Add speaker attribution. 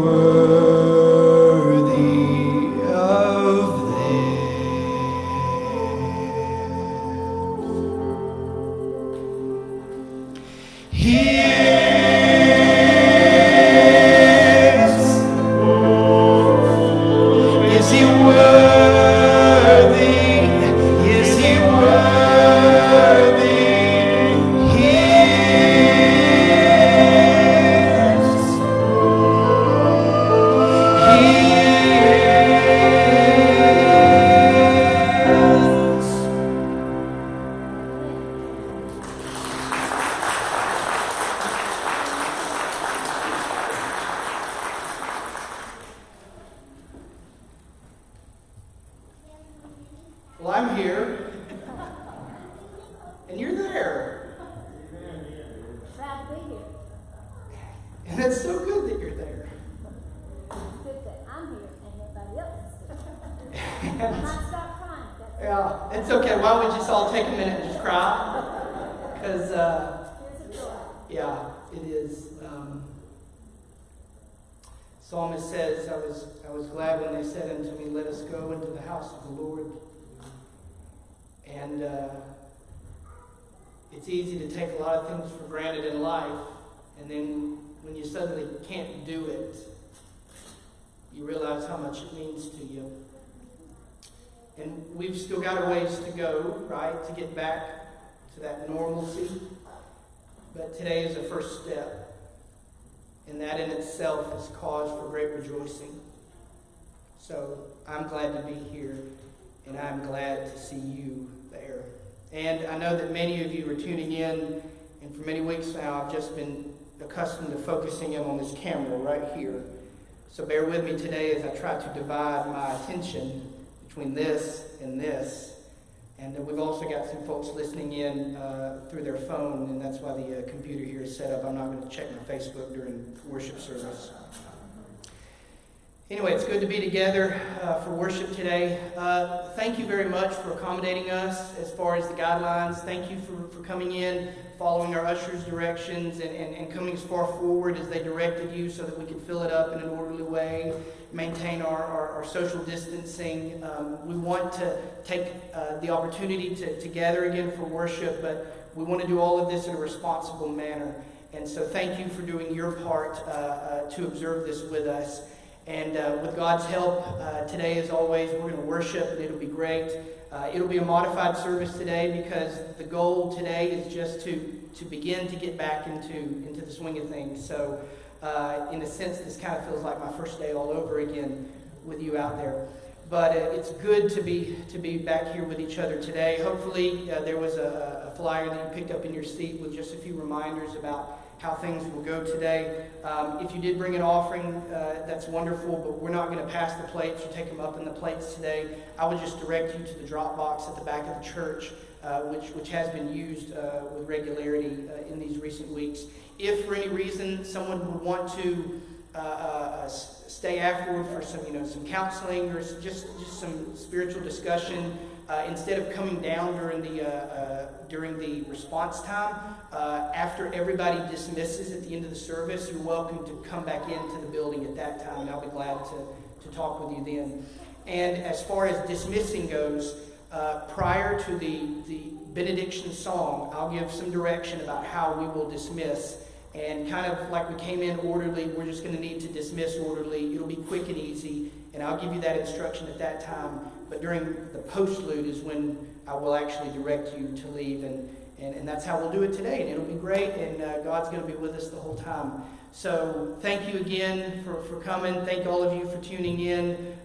Speaker 1: worthy of this? Well, I'm here. And you're there.
Speaker 2: Proud to be here.
Speaker 1: And it's so good that you're there.
Speaker 2: It's good that I'm here and everybody else is here. I might start crying.
Speaker 1: Yeah, it's okay. Why don't we just all take a minute and just cry? Because, yeah, it is. Psalmist says, I was glad when they said unto me, let us go into the house of the Lord. And it's easy to take a lot of things for granted in life, and then when you suddenly can't do it, you realize how much it means to you. And we've still got a ways to go, right, to get back to that normalcy. But today is the first step. And that in itself is cause for great rejoicing. So I'm glad to be here, and I'm glad to see you there. And I know that many of you are tuning in, and for many weeks now I've just been accustomed to focusing in on this camera right here. So bear with me today as I try to divide my attention between this and this. And we've also got some folks listening in through their phone, and that's why the computer here is set up. I'm not going to check my Facebook during worship service. Anyway, it's good to be together for worship today. Thank you very much for accommodating us as far as the guidelines. Thank you for coming in, following our ushers' directions, and coming as far forward as they directed you so that we could fill it up in an orderly way, maintain our social distancing. We want to take the opportunity to gather again for worship, but we want to do all of this in a responsible manner. And so thank you for doing your part to observe this with us. And with God's help, today, as always, we're going to worship, and it'll be great. It'll be a modified service today because the goal today is just to begin to get back into the swing of things. So, in a sense, this kind of feels like my first day all over again with you out there. But it's good to be back here with each other today. Hopefully, there was a flyer that you picked up in your seat with just a few reminders about how things will go today. If you did bring an offering, that's wonderful, but we're not going to pass the plates or take them up in the plates today. I would just direct you to the drop box at the back of the church, which has been used with regularity in these recent weeks. If for any reason someone would want to stay afterward for some counseling or just some spiritual discussion, instead of coming down during the response time, after everybody dismisses at the end of the service, you're welcome to come back into the building at that time, and I'll be glad to talk with you then. And as far as dismissing goes, prior to the benediction song, I'll give some direction about how we will dismiss. And kind of like we came in orderly, we're just going to need to dismiss orderly. It'll be quick and easy, and I'll give you that instruction at that time. But during the postlude is when I will actually direct you to leave, and that's how we'll do it today. And it'll be great, and God's going to be with us the whole time. So thank you again for coming. Thank all of you for tuning in.